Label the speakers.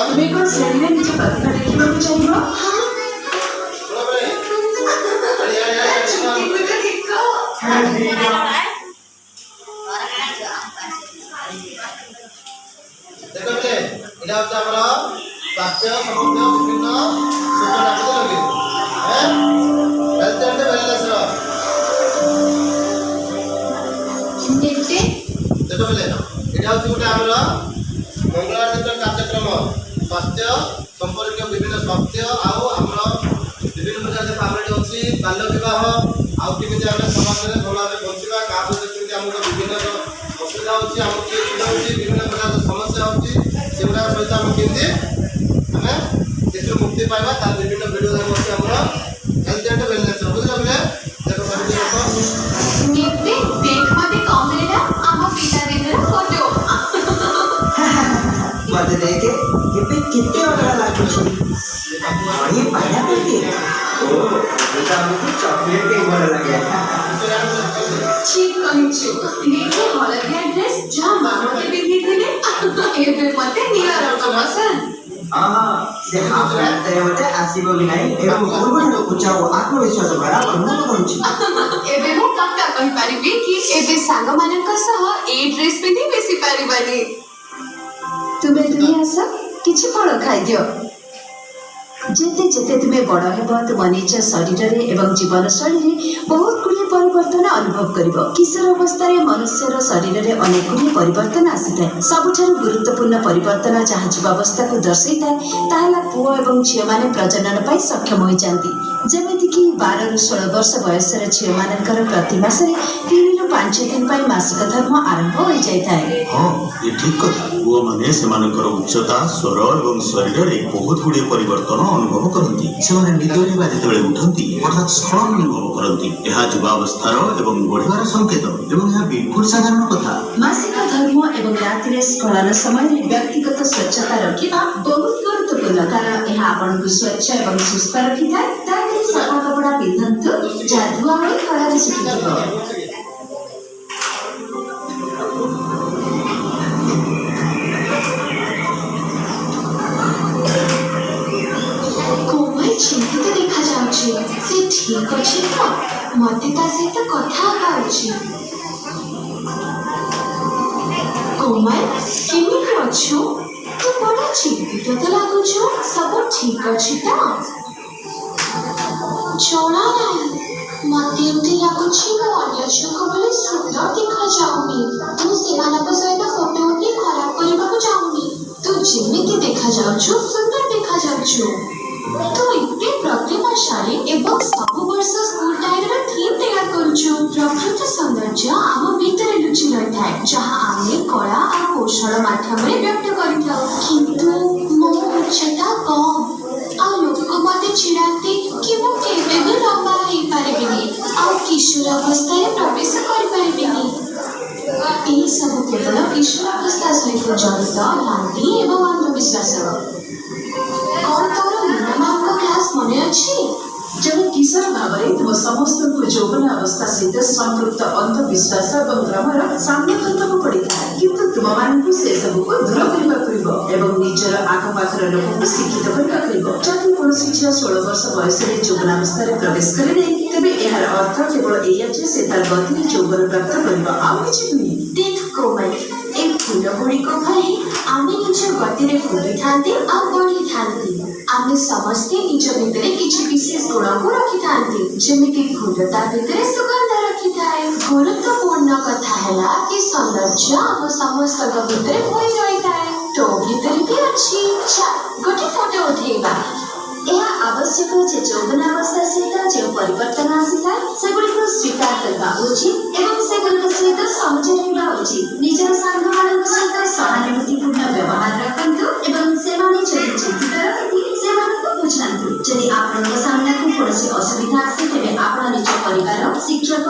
Speaker 1: तुम्हें कौन श्रेणी में निज प्रतिभा देखने को चाहिए?
Speaker 2: देखो बेटे इला होता हमारा स्वास्थ्य समग्र विभिन्न सूचना को लगे हैं हेल्थ एंड वेलनेस रो
Speaker 1: देखते
Speaker 2: देखो बेटे इला होता गोटे हमारा मंगलवार दिन कार्यक्रम स्वास्थ्य संपर्क विभिन्न स्वास्थ्य आउ हमरा विभिन्न प्रकार के फैमिली अछि बाल्य विवाह आउ केमिति हम समाज में भला में बंचिबा का केमिति हमको विभिन्न असुविधा होची हमको सुविधा होची विभिन्न प्रकार समस्या होची सेगुड़ा सहित हम केमिति हमें जेतु मुक्ति पाइबा तार विभिन्न वीडियो हम अछि हमरा हेल्थ एंड वेलनेस बुझला बेले देखो सभी देखो
Speaker 1: देखते देख मते कमेला हम पिता दिनर फोटो
Speaker 3: मत देखे केबे कितने वाला लागु छी ये पाइनएप्पल केक ओ बेटा हमको चॉकलेट केक वाला लगे
Speaker 1: ठीक कहिछु देखो हलदिया ड्रेस जहां मानवते पिंधी थिले एबे मते नीला रंग पसंद
Speaker 3: हां से हाफ रात मते आसीबो कि नाही एवं पूर्वण उचाओ आत्मविश्वास भरा अनुभव करूछि
Speaker 1: एबे मु पक्का कहि परिबी कि एबे सांग मानक सह ए ड्रेस पिंधी बेसी परिबानी तुमे दुनिया सब किछि फल खाइ दियो जेते जेते तुम्हें बड़ हेब तुम निज शरीर एवं जीवन शैली बहुत गुड़िए परिवर्तन अनुभव करिबो किशोर अवस्था मनुष्यर शरीर में अनेक गुड़िए परिवर्तन आसीଥାଏ सबुठारु गुरुत्वपूर्ण परिवर्तन जहाँ जीवावस्था को दर्शाइଥାଏ ताहला पुओ एवं झियो माने प्रजनन पाई सक्षम होई जांती जेमिति कि 12 रु 16 वर्ष बयसर झियो मानकर प्रति मासरे 3 रु 5 दिन पाई मासिक धर्म आरंभ होई जायଥାଏ
Speaker 4: हां ये ठीक कथा पुओ माने सेमानकर उच्चता स्वर एवं शरीर रे बहुत गुड़िए परिवर्तन अनुभव करती सेमाने निदरे बा जेतेबेले उठंती हठात स्खलन अनुभव करती यह युवावस्थार एवं बढ़िवार संकेत एवं यह बिल्कुल साधारण कथा
Speaker 1: मासिक धर्म एवं रात्रि स्खलन समय व्यक्तिगत स्वच्छता रखिबा बहुत गुरुत्वपूर्ण कारण यह आपन को स्वच्छ एवं सुस्थ रखिଥାଏ ताकि सफा कपड़ा पिंधंतु जादुआ होई खरा सुखिबो चिंतित देखा जाउछि से ठीक अछि तो मते ता सहित कथा होउछि कोमल केमिति अछु तू बड़ा चिंतित तो लागुछु सब ठीक अछि तो छोड़ा मते एमती लागुछि मो अन्य झुको बोले सुंदर देखा जाउनी तू सेमानक सहित फोटो उठी खराब करबाकू चाहुनी तू जेमिति देखा जाउछु सुंदर देखा जाउछु तो इतने प्रतिभाशाली एवं सब वर्ष स्कूल टाइम रे थीम तैयार करूछु प्रकृति सौंदर्य आम भीतर लुचि रहिଥାଏ जहाँ आमे कला आ कौशल माध्यम रे व्यक्त करिथाउ किंतु मो उच्चता कम आ लोक मते चिड़ाते कि मो केबे भी लंबा हेई पारिबिनी आ किशोर अवस्था रे प्रवेश करि पारिबिनी एही सब केवल किशोर अवस्था सहित जड़ित भ्रांति एवं अंधविश्वास कौन तोर नाम क्लास मने अछि जब किशोर भावरे तुम समस्त को यौवन अवस्था सहित संपृक्त अंधविश्वास और भ्रमर सामना करने पड़ी किंतु तुम मान से सब को दूर करबा करिवो एवं निजर आखपाखर लोक को शिक्षित करबा करिवो जदि कोनोसी झियो 16 वर्ष बयस रे यौवन अवस्था रे प्रवेश करे तबे एहार अर्थ केवल एया जे से तार गति यौवन प्राप्त करबा आ किछि नुई देख कोमल एक फूल गुड़ी को भई आमे निज गति रे फुली थांती आ बढ़ी थांती आमे समस्ते निज भितरे किछि विशेष गुण को रखि थांती जेमिति फूलता भितरे सुगंध रखि थाए गुरुत्वपूर्ण कथा हैला कि सौंदर्य आम समस्त भितरे होई रही थाए तो भितरे भी अछि गोटे फोटो उठेबा यह आवश्यक जे यौवन अवस्था सहित जो परिवर्तन आसीଥାଏ सेगुड़िक स्वीकार करबा उचित एवं सेगुड़िक सहित समझाइबा उचित निजर साधनମାନଙ୍କ सहित सहानुभूतिपूर्ण व्यवहार रखन्तु एवं सेमाने जदि चिंतित रहନ୍ତି सेମାନଙ୍କୁ बुझान्तु जदि आपणଙ୍କ सामनाକୁ कौनसी असुविधा आसे तेबे आपण निज परिवार शिक्षक